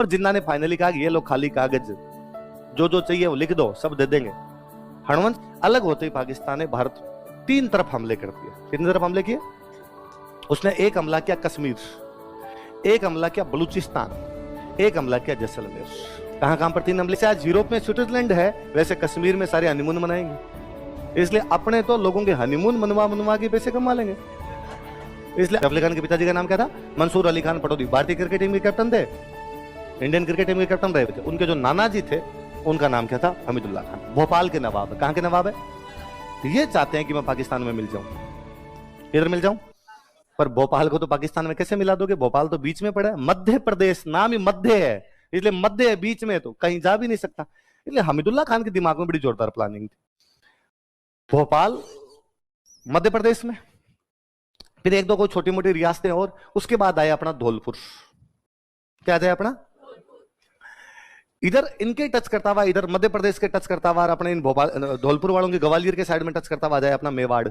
और जिन्ना ने फाइनली कहा कि ये लो खाली कागज, जो जो चाहिए वो लिख दो, सब दे देंगे। हनुवंश अलग होते ही पाकिस्तान ने भारत तीन तरफ हमले कर दिए। कितनी तरफ हमले किए? उसने एक हमला किया कश्मीर, एक हमला किया बलूचिस्तान, एक हमला किया जैसलमेर। कहां कहां पर तीन हमले से? आज यूरोप में स्विट्जरलैंड है, वैसे कश्मीर में सारे हनीमून मनाएंगे। इसलिए अपने तो लोगों के हनीमून मनवा मनवा के पैसे कमा लेंगे। इसलिए अफजल खान के पिताजी का नाम क्या था? मंसूर अली खान पटौदी। भारतीय क्रिकेट टीम के कैप्टन थे, इंडियन क्रिकेट टीम के कैप्टन रहे थे। उनके जो नाना जी थे उनका नाम क्या था? हमीदुल्लाह खान। भोपाल के नवाब। कहां के नवाब है? ये चाहते हैं कि मैं पाकिस्तान में मिल जाऊं, इधर मिल जाऊं, पर भोपाल को तो पाकिस्तान में कैसे मिला दोगे? भोपाल तो बीच में पड़ा है, मध्य प्रदेश, नाम ही मध्य है, इसलिए मध्य है, बीच में, तो कहीं जा भी नहीं सकता। इसलिए हमीदुल्लाह खान के दिमाग में बड़ी जोरदार प्लानिंग थी। भोपाल मध्य प्रदेश में, फिर एक दो कोई छोटी मोटी रियासतें और, उसके बाद आया अपना धौलपुर। क्या जाए अपना? इधर इनके टच करता हुआ, इधर मध्य प्रदेश के टच करता हुआ, अपने इन भोपाल धौलपुर वालों के ग्वालियर के साइड में टच करता हुआ आ जाए अपना मेवाड़।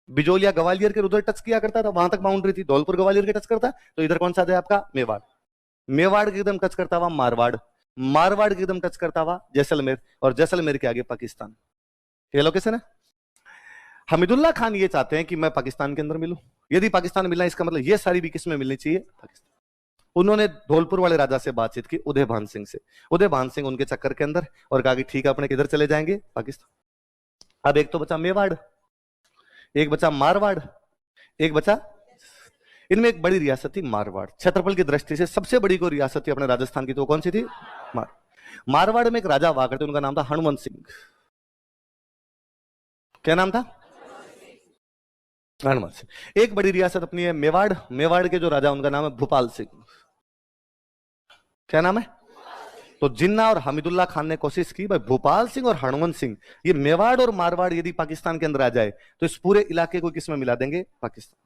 बिजोलिया ग्वालियर के उधर टच किया करता था, वहां तक बाउंड्री थी। धौलपुर ग्वालियर के टच करता, तो इधर कौन सा जाए आपका? मेवाड़। मेवाड़ के एकदम टच करता हुआ मारवाड़, मारवाड़ के एकदम टच करता हुआ जैसलमेर, और जैसलमेर के आगे पाकिस्तान। ये लोकेशन है। हमीदुल्लाह खान ये चाहते हैं कि मैं पाकिस्तान के अंदर मिलूं। यदि पाकिस्तान मिलना, इसका मतलब ये सारी भी किसमें मिलनी चाहिए? पाकिस्तान। उन्होंने धौलपुर वाले राजा से बातचीत की, उदय भान सिंह से। उदय भान सिंह उनके चक्कर के अंदर, और कहा कि ठीक है, अपने किधर चले जाएंगे? पाकिस्तान। अब एक तो बचा मेवाड़, एक बचा मारवाड़, एक बचा, इनमें एक बड़ी रियासत थी मारवाड़। क्षेत्रफल की दृष्टि से सबसे बड़ी कोई रियासत थी अपने राजस्थान की, तो कौन सी थी? मारवाड़ में एक राजा हुआ करते, उनका नाम था हनुवंत सिंह। क्या नाम था? हनुवंत सिंह। एक बड़ी रियासत अपनी है मेवाड़, मेवाड़ के जो राजा उनका नाम है भूपाल सिंह। क्या नाम है? तो जिन्ना और हमीदुल्लाह खान ने कोशिश की, भाई भूपाल सिंह और हनुवंत सिंह, ये मेवाड़ और मारवाड़ यदि पाकिस्तान के अंदर आ जाए तो इस पूरे इलाके को किसमें मिला देंगे? पाकिस्तान।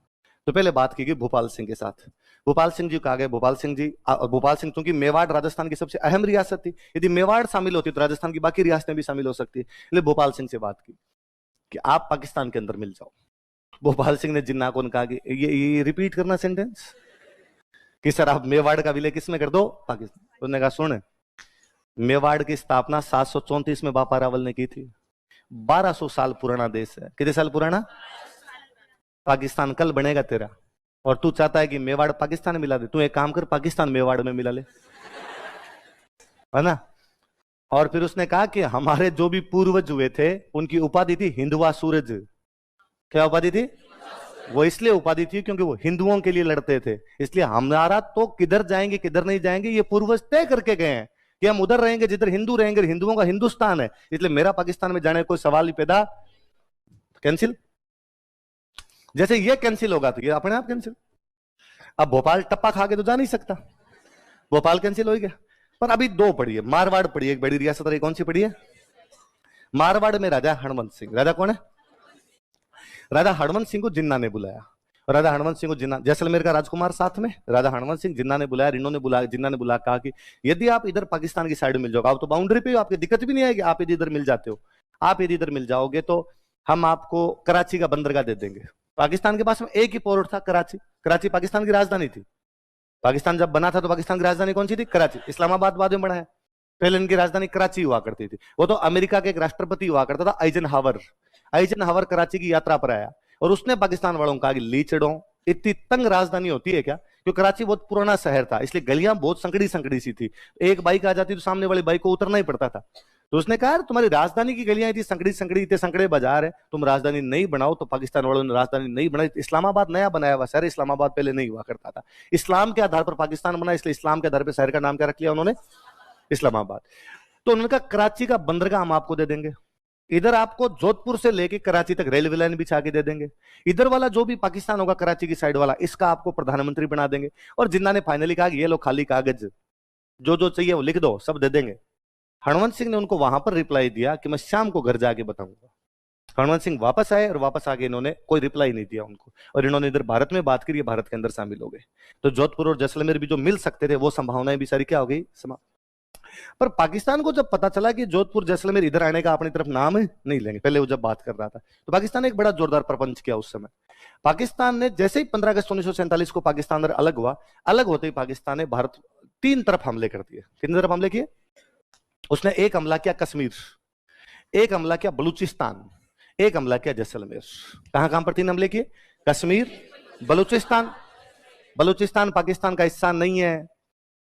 तो पहले बात की गई भूपाल सिंह के साथ। भूपाल सिंह जी कहा गए, भूपाल सिंह जी, भूपाल सिंह, क्योंकि मेवाड़ राजस्थान की सबसे अहम रियासत थी, यदि मेवाड़ शामिल होती तो राजस्थान की बाकी रियासतें भी शामिल हो सकती, इसलिए भूपाल सिंह से बात की कि आप पाकिस्तान के अंदर मिल जाओ। भोपाल सिंह ने जिन्ना को कहा कि ये रिपीट करना सेंटेंस, कि सर आप मेवाड़ का विलय किसमें कर दो? पाकिस्तान। उन्होंने कहा सुन, मेवाड़ की स्थापना 734 में बापा रावल ने की थी। 1200 साल पुराना देश है। कितने साल पुराना? पाकिस्तान कल बनेगा तेरा, और तू चाहता है कि मेवाड़ पाकिस्तान में मिला दे। तू एक काम कर, पाकिस्तान मेवाड़ में मिला ले, है ना? और फिर उसने कहा कि हमारे जो भी पूर्वज हुए थे उनकी उपाधि थी हिंदुआ सूरज। क्या उपाधि थी? वो इसलिए उपाधि थी क्योंकि वो हिंदुओं के लिए लड़ते थे, इसलिए हमारा तो किधर जाएंगे किधर नहीं जाएंगे ये पूर्वज तय करके गए हैं कि हम उधर रहेंगे जिधर हिंदू रहेंगे, हिंदुओं का हिंदुस्तान है, इसलिए मेरा पाकिस्तान में जाने का कोई सवाल ही पैदा। कैंसिल। जैसे ये कैंसिल होगा तो ये अपने आप कैंसिल। अब भोपाल टप्पा खा के तो जा नहीं सकता, भोपाल कैंसिल हो गया। पर अभी दो पड़ी है, मारवाड़ पड़ी है, एक बड़ी रियासत रही, कौन सी पड़ी है? मारवाड़ में राजा हनुवंत सिंह। राजा कौन है? राजा हनुवंत सिंह को जिन्ना ने बुलाया, और राजा हनुवंत सिंह को जिन्ना, जैसलमेर का राजकुमार साथ में, राजा हनुवंत सिंह, जिन्ना ने बुलाया, इन्होंने बुलाया, जिन्ना ने बुला कहा कि यदि आप इधर पाकिस्तान की साइड में मिल जाओगे, आप तो बाउंड्री पे हो, आपकी दिक्कत भी नहीं आएगी, आप यदि इधर मिल जाते हो, आप यदि इधर मिल जाओगे तो हम आपको कराची का बंदरगाह दे देंगे। पाकिस्तान के पास में एक ही पोर्ट था, कराची। कराची पाकिस्तान की राजधानी थी। पाकिस्तान जब बना था तो पाकिस्तान की राजधानी कौन सी थी? कराची। इस्लामाबाद बाद में बना है, पहले इनकी राजधानी कराची हुआ करती थी। वो तो अमेरिका के एक राष्ट्रपति हुआ करता था, आइजनहावर। आइजनहावर कराची की यात्रा पर आया और उसने पाकिस्तान वालों को कहा कि लीचड़ों, इतनी तंग राजधानी होती है क्या? क्योंकि कराची बहुत पुराना शहर था, इसलिए गलियां बहुत संकड़ी संकड़ी सी थी, एक बाइक आ जाती तो सामने वाली बाइक को उतरना ही पड़ता था। तो उसने कहा तुम्हारी राजधानी की गलियां इतनी संकड़ी संकड़ी, इतने संकड़े बाजार है, तुम राजधानी नहीं बनाओ। तो पाकिस्तान वालों ने राजधानी नहीं बनाई। इस्लामाबाद नया बनाया हुआ शहर, इस्लामाबाद पहले नहीं हुआ करता था। इस्लाम के आधार पर पाकिस्तान बना, इसलिए इस्लाम के आधार पर शहर का नाम क्या रख लिया उन्होंने? इस्लामाबाद। तो उन्होंने कहा कराची का बंदरगाह हम आपको दे देंगे, इधर आपको जोधपुर से लेके कराची तक रेलवे लाइन बिछा के दे देंगे, इधर वाला जो भी पाकिस्तान होगा कराची की साइड वाला, इसका आपको प्रधानमंत्री बना देंगे। और जिन्ना ने फाइनली कहा कि ये लो खाली कागज, जो जो चाहिए वो लिख दो, सब दे देंगे। हनुवंत सिंह ने उनको वहां पर रिप्लाई दिया कि मैं शाम को घर जाके बताऊंगा। हनुवंत सिंह वापस आए और वापस आके इन्होंने कोई रिप्लाई नहीं दिया उनको, और इन्होंने इधर भारत में बात करी, भारत के अंदर शामिल हो गए। तो जोधपुर और जैसलमेर भी जो मिल सकते थे वो संभावनाएं भी सारी क्या हो गई? समाप्त। पर पाकिस्तान को जब पता चला कि जोधपुर जैसलमेर इधर आने का अपनी तरफ नाम नहीं लेंगे, पहले वो जब बात कर रहा था, तो पाकिस्तान ने एक बड़ा जोरदार प्रपंच किया उस समय। पाकिस्तान ने जैसे ही 15 अगस्त 1947 को पाकिस्तान अलग हुआ, अलग होते ही पाकिस्तान ने भारत तीन तरफ हमले कर दिए। कितनी तरफ हमले किए? उसने एक हमला किया कश्मीर, एक हमला किया बलूचिस्तान, एक हमला किया जैसलमेर। कहां कहां पर तीन हमले किए? कश्मीर, बलूचिस्तान। बलूचिस्तान पाकिस्तान का हिस्सा नहीं है।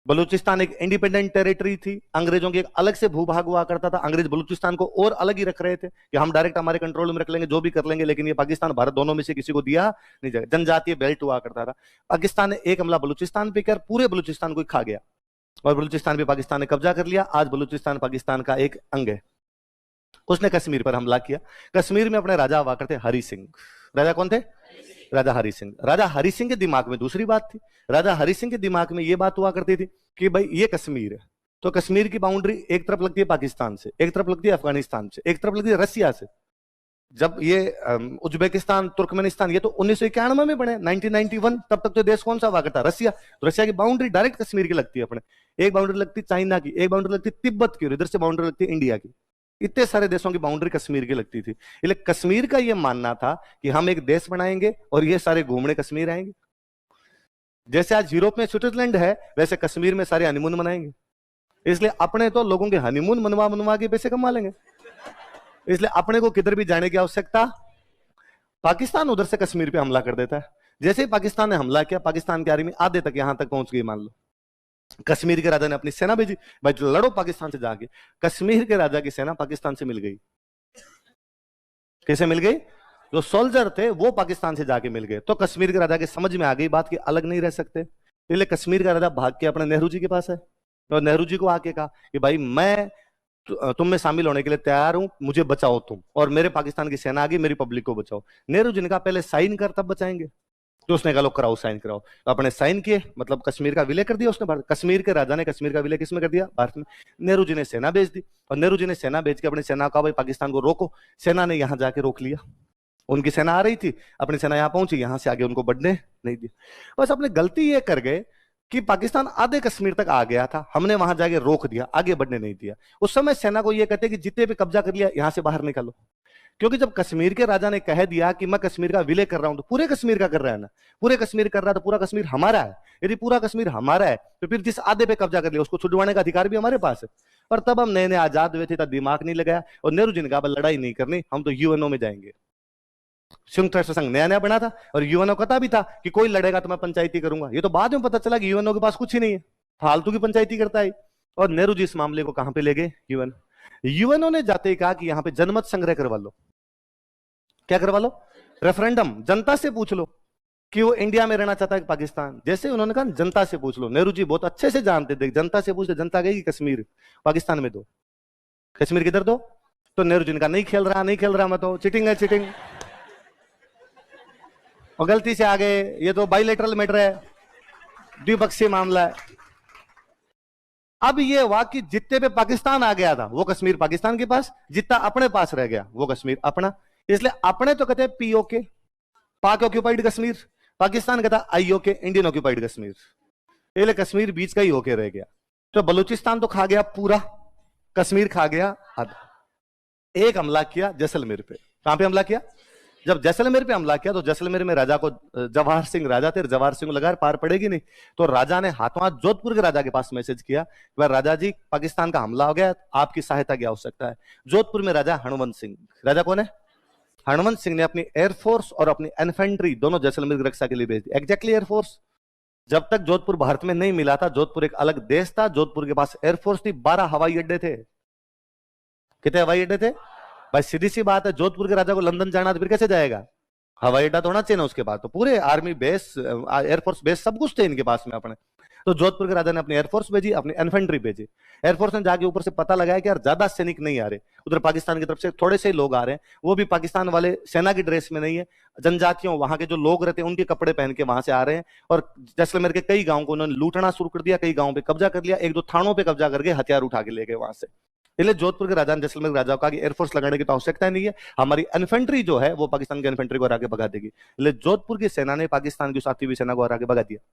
बलूचिस्तान एक इंडिपेंडेंट टेरिटरी थी, अंग्रेजों की एक अलग से भूभाग हुआ करता था। अंग्रेज बलूचिस्तान को और अलग ही रख रहे थे कि हम डायरेक्ट हमारे कंट्रोल में रख लेंगे, जो भी कर लेंगे, लेकिन ये पाकिस्तान भारत दोनों में से किसी को दिया नहीं जाएगा। जनजातीय बेल्ट हुआ करता था। पाकिस्तान ने एक हमला बलूचिस्तान पे कर पूरे बलूचिस्तान को खा गया और बलूचिस्तान पे पाकिस्तान ने कब्जा कर लिया। आज बलूचिस्तान पाकिस्तान का एक अंग है। उसने कश्मीर पर हमला किया। कश्मीर में अपने राजा हुआ करते हरि सिंह। राजा कौन थे? राजा हरि सिंह। राजा हरि सिंह के दिमाग में दूसरी बात थी। राजा हरि सिंह के दिमाग में यह बात हुआ करती थी कि भाई ये कश्मीर है, तो कश्मीर की बाउंड्री एक तरफ लगती है पाकिस्तान से, एक तरफ लगती है अफगानिस्तान से, एक तरफ लगती है रसिया से। जब ये उज्बेकिस्तान, तुर्कमेनिस्तान, ये तो 1991 में बने, 1991, तब तक तो देश कौन सा हुआ करता? रसिया। तो रसिया की बाउंड्री डायरेक्ट कश्मीर की लगती है अपने। एक बाउंड्री लगती है चाइना की, एक बाउंड्री लगती है तिब्बत की, और इधर से बाउंड्री लगती है इंडिया की। इतने सारे देशों की बाउंड्री कश्मीर की लगती थी। इसलिए कश्मीर का यह मानना था कि हम एक देश बनाएंगे और ये सारे घूमने कश्मीर आएंगे। जैसे आज यूरोप में स्विट्जरलैंड है, वैसे कश्मीर में सारे हनीमून मनाएंगे। इसलिए अपने तो लोगों के हनीमून मनवा मनवा के पैसे कमा लेंगे। इसलिए अपने को किधर भी जाने की आवश्यकता। पाकिस्तान उधर से कश्मीर पे हमला कर देता है। जैसे ही पाकिस्तान ने हमला किया, पाकिस्तान की आर्मी आधे तक यहां तक पहुंच गई मान लो। कश्मीर के राजा ने अपनी सेना भेजी, भाई लड़ो पाकिस्तान से जाके। कश्मीर के राजा की सेना पाकिस्तान से मिल गई। कैसे मिल गई? जो सोल्जर थे वो पाकिस्तान से जाके मिल गए। तो कश्मीर के राजा के समझ में आ गई बात कि अलग नहीं रह सकते। इसलिए कश्मीर का राजा भाग के अपने नेहरू जी के पास है और नेहरू जी को आके कहा कि भाई मैं तुम में शामिल होने के लिए तैयार हूं, मुझे बचाओ तुम। और मेरे पाकिस्तान की सेना आ गई, मेरी पब्लिक को बचाओ। नेहरू जी ने कहा पहले साइन कर तब बचाएंगे। तो उसने कहा लो कराओ, साइन कराओ। तो अपने साइन किए, मतलब कश्मीर का विलय कर दिया उसने भारत। कश्मीर के राजा ने कश्मीर का विलय किसमें कर दिया? भारत में। नेहरू जी ने सेना भेज दी और नेहरू जी ने सेना भेज के अपनी सेना का भाई पाकिस्तान को रोको। सेना ने यहां जाके रोक लिया। उनकी सेना आ रही थी, अपनी सेना यहां पहुंची, यहां से आगे उनको बढ़ने नहीं दिया। बस अपने गलती ये कर गए कि पाकिस्तान आधे कश्मीर तक आ गया था, हमने वहां जाके रोक दिया, आगे बढ़ने नहीं दिया। उस समय सेना को यह कहते कि जितने भी कब्जा कर लिया यहां से बाहर निकालो। क्योंकि जब कश्मीर के राजा ने कह दिया कि मैं कश्मीर का विलय कर रहा हूं, तो पूरे कश्मीर का कर रहा है ना। पूरे कश्मीर कर रहा है तो पूरा कश्मीर हमारा है। यदि पूरा कश्मीर हमारा है तो फिर जिस आधे पे कब्जा कर लिया उसको छुड़वाने का अधिकार भी हमारे पास है। पर तब हम नए नए आजाद हुए थे, तब दिमाग नहीं लगाया और नेहरू जी ने कहा लड़ाई नहीं करनी, हम तो यूएनओ में जाएंगे। संयुक्त राष्ट्र संघ नया नया बना था और यूएनओ कहता भी था कि कोई लड़ेगा तो मैं पंचायती करूंगा। ये तो बाद में पता चला कि यूएनओ के पास कुछ ही नहीं है, फालतू की पंचायती करता है। और नेहरू जी इस मामले को कहां पे ले गए? यूएनओ ने जाते ही कहा कि यहां पे जनमत संग्रह करवा लो। क्या करवा लो? रेफरेंडम। जनता से पूछ लो कि वो इंडिया में रहना चाहता है पाकिस्तान। जैसे उन्होंने कहा जनता से पूछ लो, नेहरू जी बहुत अच्छे से जानते थे, जनता से पूछ लो, जनता कहेगी कश्मीर पाकिस्तान में दो, कश्मीर किधर दो। तो नेहरू जी ने कहा नहीं खेल रहा, नहीं खेल रहा, मैं तो चीटिंग है, चीटिंग और गलती से आ गए, ये तो बाइलेटरल मैटर है, द्विपक्षीय मामला है। अब ये हुआ कि जितने पे पाकिस्तान आ गया था वो कश्मीर पाकिस्तान के पास, जितना अपने पास रह गया वो कश्मीर अपना। इसलिए अपने तो कहते हैं पीओके, पाक ऑक्यूपाइड कश्मीर, पाकिस्तान कहता आईओके, इंडियन ऑक्यूपाइड कश्मीर। इसलिए कश्मीर बीच का ही होके रह गया। तो बलूचिस्तान तो खा गया पूरा, कश्मीर खा गया आधा। एक हमला किया जैसलमेर पे। कहां पे हमला किया? जब जैसलमेर पे हमला किया तो जैसलमेर में राजा को, जवाहर सिंह राजा थे, जवाहर सिंह लगा पार पड़ेगी नहीं। तो राजा ने हाथों हाथ जोधपुर के राजा के पास मैसेज किया, राजा जी पाकिस्तान का हमला हो गया, आपकी सहायता की आवश्यकता है। जोधपुर में राजा हणवंत सिंह, राजा कौन है? हणवंत सिंह ने अपनी एयरफोर्स और अपनी इन्फेंट्री दोनों जैसलमेर की रक्षा के लिए भेज दी। Exactly air force. जब तक जोधपुर भारत में नहीं मिला था, जोधपुर एक अलग देश था, जोधपुर के पास एयरफोर्स थी, 12 हवाई अड्डे थे। कितने हवाई अड्डे थे भाई? सीधी सी बात है, जोधपुर के राजा को लंदन जाना तो फिर कैसे जाएगा? हवाई अड्डा तो होना चाहिए ना उसके बाद। तो पूरे आर्मी बेस, एयरफोर्स बेस सब कुछ थे इनके पास में अपने। तो जोधपुर के राजा ने अपनी एयरफोर्स भेजी, अपनी इन्फेंट्री भेजी। एयरफोर्स ने जाके ऊपर से पता लगाया कि यार ज्यादा सैनिक नहीं आ रहे, उधर पाकिस्तान की तरफ से थोड़े से लोग आ रहे हैं, वो भी पाकिस्तान वाले सेना की ड्रेस में नहीं है, जनजातियों वहां के जो लोग रहते हैं उनके कपड़े पहन के वहां से आ रहे हैं। और जैसलमेर के कई गांव को उन्होंने लूटना शुरू कर दिया, कई गांवों पे कब्जा कर लिया, एक दो थानों पे कब्जा करके हथियार उठा के ले गए वहां से। इसलिए जोधपुर के राजा ने जैसलमेर के राजा को कहा कि एयरफोर्स लगाने की तो आवश्यकता नहीं है, हमारी इन्फेंट्री जो है वो पाकिस्तान की इन्फेंट्री को हरा के भगा देगी। इसलिए जोधपुर की सेना ने पाकिस्तान की साथी हुई सेना को हरा के भगा दिया।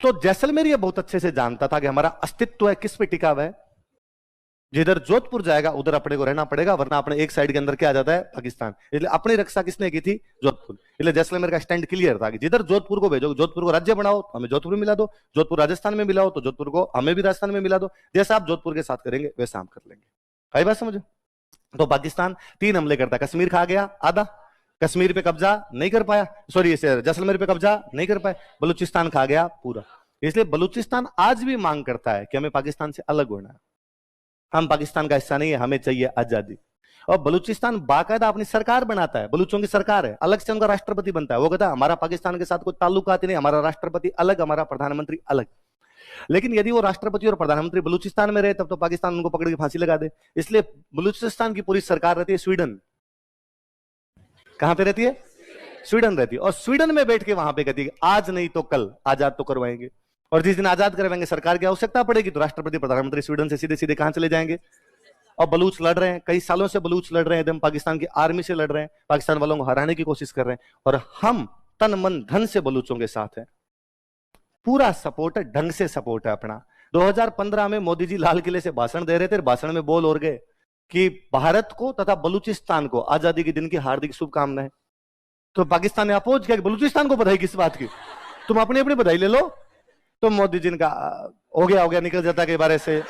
तो जैसलमेर ये बहुत अच्छे से जानता था कि हमारा अस्तित्व है किस पे टिका हुआ है? जिधर जोधपुर जाएगा उधर अपने को रहना पड़ेगा, वरना अपने एक साइड के अंदर क्या आ जाता है, पाकिस्तान। इसलिए अपनी रक्षा किसने की थी, जोधपुर। इसलिए जैसलमेर का स्टैंड क्लियर था कि जिधर जोधपुर को भेजो, जोधपुर को राज्य बनाओ तो हमें जोधपुर में मिला दो, जोधपुर राजस्थान में मिलाओ तो जोधपुर को हमें भी राजस्थान में मिला दो, जैसा आप जोधपुर के साथ करेंगे वैसा हम कर लेंगे। आई बात समझो। तो पाकिस्तान 3 हमले करता है, कश्मीर खा गया आधा, कश्मीर पे कब्जा नहीं कर पाया, सॉरी जैसलमेर पे कब्जा नहीं कर पाए, बलूचिस्तान खा गया पूरा। इसलिए बलूचिस्तान आज भी मांग करता है कि हमें पाकिस्तान से अलग होना है, हम पाकिस्तान का हिस्सा नहीं है, हमें चाहिए आजादी। और बलूचिस्तान बाकायदा अपनी सरकार बनाता है, बलूचों की सरकार है, अलग से उनका राष्ट्रपति बनता है। वो कहता है हमारा पाकिस्तान के साथ कोई ताल्लुकात नहीं, हमारा राष्ट्रपति अलग, हमारा प्रधानमंत्री अलग। लेकिन यदि वो राष्ट्रपति और प्रधानमंत्री बलूचिस्तान में रहे तब तो पाकिस्तान उनको पकड़ के फांसी लगा दे। इसलिए बलूचिस्तान की पूरी सरकार रहती है स्वीडन। कहां पे रहती है, स्वीडन रहती है। और स्वीडन में बैठ के वहां पे कहती है आज नहीं तो कल आजाद तो करवाएंगे। और जिस दिन आजाद करवाएंगे सरकार की आवश्यकता पड़ेगी तो राष्ट्रपति प्रधानमंत्री स्वीडन से सीधे सीधे कहां चले जाएंगे। और बलूच लड़ रहे हैं, कई सालों से बलूच लड़ रहे हैं, एकदम पाकिस्तान की आर्मी से लड़ रहे हैं, पाकिस्तान वालों को हराने की कोशिश कर रहे हैं। और हम तन मन धन से बलूचों के साथ हैं, पूरा सपोर्ट है, ढंग से सपोर्ट है अपना। 2015 में मोदी जी लाल किले से भाषण दे रहे थे, भाषण में बोल और गए कि भारत को तथा बलूचिस्तान को आजादी के दिन की हार्दिक शुभकामनाएं। तो पाकिस्तान ने अपोज किया कि बलूचिस्तान को बधाई किस बात की, तुम अपनी अपनी बधाई ले लो। तो मोदी जी का हो गया निकल जाता के बारे से,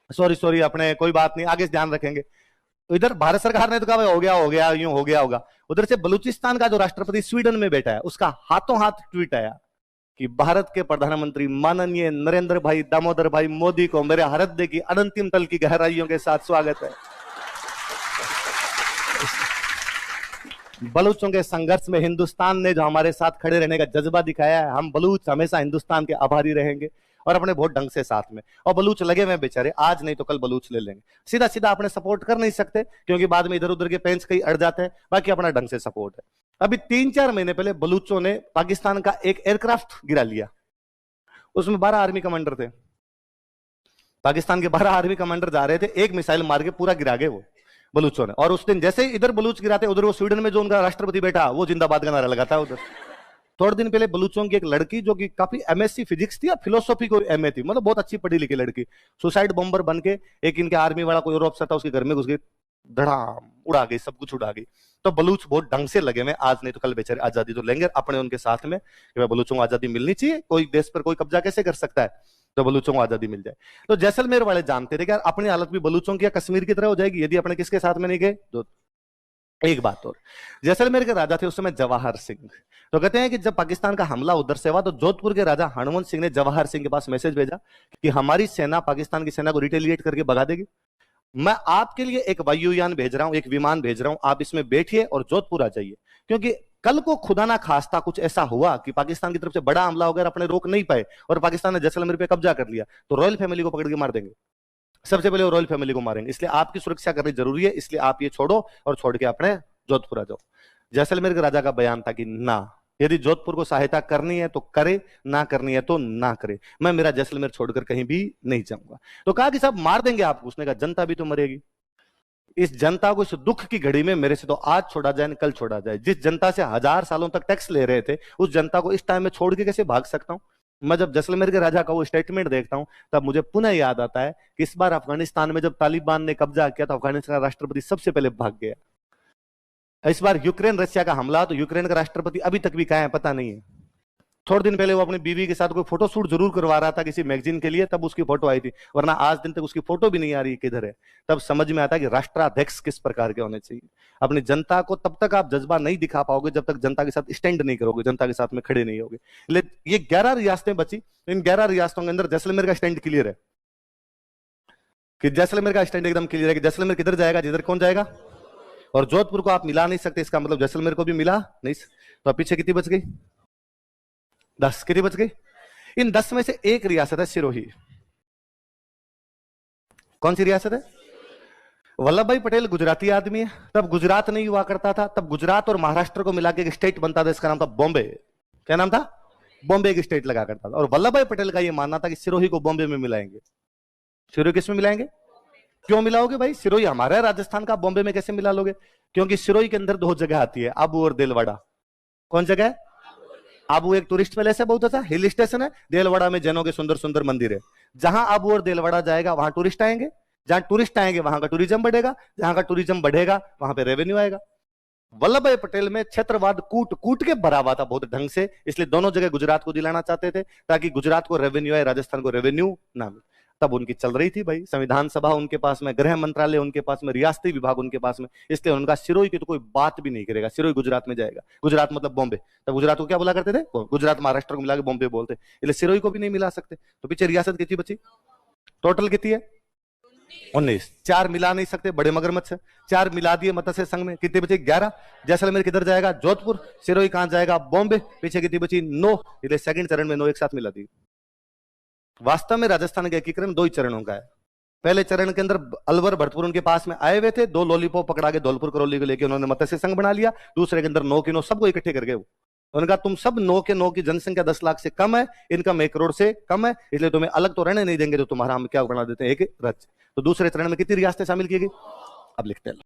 सॉरी अपने कोई बात नहीं, आगे से ध्यान रखेंगे। तो इधर भारत सरकार ने तो कहा हो गया यूं हो गया होगा। उधर से बलूचिस्तान का जो राष्ट्रपति स्वीडन में बैठा है उसका हाथों हाथ ट्वीट आया कि भारत के प्रधानमंत्री माननीय नरेंद्र भाई दामोदर भाई मोदी को मेरे हृदय की अनंतिम तल की गहराइयों के साथ स्वागत है। बलूचों के संघर्ष में हिंदुस्तान ने जो हमारे साथ खड़े रहने का जज्बा दिखाया है, हम बलूच हमेशा हिंदुस्तान के आभारी रहेंगे और अपने बहुत ढंग से साथ में। और बलूच लगे हुए बेचारे, आज नहीं तो कल बलूच ले लेंगे। सीधा सीधा अपने सपोर्ट कर नहीं सकते क्योंकि बाद में इधर उधर के पेंच कहीं अड़ जाते हैं, बाकी अपना ढंग से सपोर्ट है। अभी 3-4 महीने पहले बलूचों ने पाकिस्तान का एक एयरक्राफ्ट गिरा लिया, उसमें 12 आर्मी कमांडर थे। पाकिस्तान के 12 आर्मी कमांडर जा रहे थे, एक मिसाइल मार के पूरा गिरा गए वो बलूचों ने। और उस दिन जैसे इधर बलूच गिराते उधर वो स्वीडन में जो उनका राष्ट्रपति बैठा वो जिंदाबाद का नारा लगाता उधर। थोड़े दिन पहले बलूचों की एक लड़की जो कि काफी एमएससी फिजिक्स थी या फिलोसॉफी को एमए थी, मतलब बहुत अच्छी पढ़ी लिखी लड़की, सुसाइड बॉम्बर बन के एक इनके आर्मी वाला कोई और अफसर था उसके घर में घुस गई, धड़ाम उड़ा गई, सब कुछ उड़ा गई। तो बलूच बहुत ढंग से लगे में, आज नहीं तो कल बेचारे आजादी तो लेंगे अपने उनके साथ में कि बलूचों को आजादी मिलनी चाहिए। कोई देश पर कोई कब्जा कैसे कर सकता है, तो बलूचों को आजादी मिल जाए। तो जैसलमेर वाले जानते थे कि यार अपनी हालत भी बलूचों की या कश्मीर की तरह हो जाएगी यदि अपने किसके साथ में नहीं गए। तो एक बात और, जैसलमेर के राजा थे उस समय जवाहर सिंह। तो कहते हैं कि जब पाकिस्तान का हमला उधर से हुआ तो जोधपुर के राजा हनुमंत सिंह ने जवाहर सिंह के पास मैसेज भेजा कि हमारी सेना पाकिस्तान की सेना को रिटेलिएट करके भगा देगी, मैं आपके लिए एक वायुयान भेज रहा हूं, एक विमान भेज रहा हूं, आप इसमें बैठिए और जोधपुर आ जाइए। क्योंकि कल को खुदा ना खास्ता कुछ ऐसा हुआ कि पाकिस्तान की तरफ से बड़ा हमला हो गया, अपने रोक नहीं पाए और पाकिस्तान ने जैसलमेर पे कब्जा कर लिया, तो रॉयल फैमिली को पकड़ के मार देंगे। सबसे पहले वो रॉयल फैमिली को मारेंगे, इसलिए आपकी सुरक्षा करनी जरूरी है, इसलिए आप ये छोड़ो और छोड़ के अपने जोधपुर आ जाओ। जैसलमेर के राजा का बयान था कि ना, यदि जोधपुर को सहायता करनी है तो करे, ना करनी है तो ना करे, मैं मेरा जैसलमेर छोड़कर कहीं भी नहीं जाऊंगा। तो कहा कि साहब मार देंगे आपको, उसने कहा जनता भी तो मरेगी, इस जनता को इस दुख की घड़ी में मेरे से तो आज छोड़ा जाए कल छोड़ा जाए। जिस जनता से 1000 सालों तक टैक्स ले रहे थे उस जनता को इस टाइम में छोड़ के कैसे भाग सकता हूं। मैं जब जैसलमेर के राजा का वो स्टेटमेंट देखता हूं तब मुझे पुनः याद आता है कि इस बार अफगानिस्तान में जब तालिबान ने कब्जा किया तो अफगानिस्तान का राष्ट्रपति सबसे पहले भाग गया। इस बार यूक्रेन रशिया का हमला तो यूक्रेन का राष्ट्रपति अभी तक भी कहां है पता नहीं है। थोड़े दिन पहले वो अपनी बीवी के साथ कोई फोटो शूट जरूर करवा रहा था किसी मैगजीन के लिए, तब उसकी फोटो आई थी, वरना आज दिन तक उसकी फोटो भी नहीं आ रही किधर है। तब समझ में आता है कि राष्ट्राध्यक्ष किस प्रकार के होने चाहिए। अपनी जनता को तब तक आप जज्बा नहीं दिखा पाओगे जब तक जनता के साथ स्टैंड नहीं करोगे, जनता के साथ में खड़े नहीं होगे। ये 11 रियासतें बची, इन 11 रियासतों के अंदर जैसलमेर का स्टैंड क्लियर है कि जैसलमेर का स्टैंड एकदम क्लियर है कि जैसलमेर किधर जाएगा, जिधर कौन जाएगा। और जोधपुर को आप मिला नहीं सकते, इसका मतलब जैसलमेर को भी मिला नहीं। तो पीछे कितनी बच गई, 10 कितनी बच गई। इन 10 में से एक रियासत है सिरोही। कौन सी रियासत है, वल्लभ भाई पटेल गुजराती आदमी है, तब गुजरात नहीं हुआ करता था, तब गुजरात और महाराष्ट्र को मिला के एक स्टेट बनता था, इसका नाम था बॉम्बे। क्या नाम था, बॉम्बे एक स्टेट लगा करता था। और वल्लभ भाई पटेल का यह मानना था कि सिरोही को बॉम्बे में मिलाएंगे। सिरोही किस में मिलाएंगे, क्यों मिलाओगे भाई, सिरोही हमारा है राजस्थान का, बॉम्बे में कैसे मिला लोगे। क्योंकि सिरोही के अंदर 2 जगह आती है, आबू और देलवाड़ा। कौन जगह है, आबू एक टूरिस्ट प्लेस है, बहुत अच्छा हिल स्टेशन है। देलवाड़ा में जैनों के सुंदर सुंदर मंदिर है। जहां आबू और देलवाड़ा जाएगा वहां टूरिस्ट आएंगे, जहां टूरिस्ट आएंगे वहां का टूरिज्म बढ़ेगा, जहां का टूरिज्म बढ़ेगा वहां पे रेवेन्यू आएगा। वल्लभ भाई पटेल में क्षेत्रवाद कूट कूट के भरा हुआ था बहुत ढंग से, इसलिए दोनों जगह गुजरात को दिलाना चाहते थे ताकि गुजरात को रेवेन्यू आए, राजस्थान को रेवेन्यू ना मिले। तब उनकी चल रही थी भाई संविधान सभा उनके पास में, गृह मंत्रालय उनके पास में, रियासती विभाग उनके पास में, इसलिए उनका सिरोही की तो कोई बात भी नहीं करेगा। सिरोही गुजरात में जाएगा, गुजरात मतलब बॉम्बे, तब गुजरात को क्या बोला करते थे, गुजरात महाराष्ट्र को मिला के बॉम्बे बोलते, इसलिए सिरोही को भी नहीं मिला सकते। तो पीछे रियासत कितनी बची, टोटल कितनी है 19, 4 मिला नहीं सकते बड़े मगरमच्छ से, 4 मिला दिए मत्स्य संघ में, कितनी बची 11। जैसलमेर किधर जाएगा, जोधपुर, सिरोही कहां जाएगा, बॉम्बे, पीछे कितनी बची 9, इसलिए सेकंड चरण में 9 एक साथ मिला दी। वास्तव में राजस्थान का एकीकरण 2 ही चरणों का है। पहले चरण के अंदर अलवर भरतपुर उनके पास में आए हुए थे, 2 लॉलीपॉप पकड़ा के धौलपुर करौली को लेके उन्होंने मत्स्य संघ बना लिया। दूसरे के अंदर 9 के 9 सबको इकट्ठे कर गए। उन्होंने कहा तुम सब 9 के 9 की जनसंख्या 10 लाख से कम है, इनकम 1 करोड़ से कम है, इसलिए तुम्हें अलग तो रहने नहीं देंगे, तो तुम्हारा हम क्या बना देते हैं एक राज्य। तो दूसरे चरण में कितनी रियासतें शामिल की गई, अब लिखते हैं।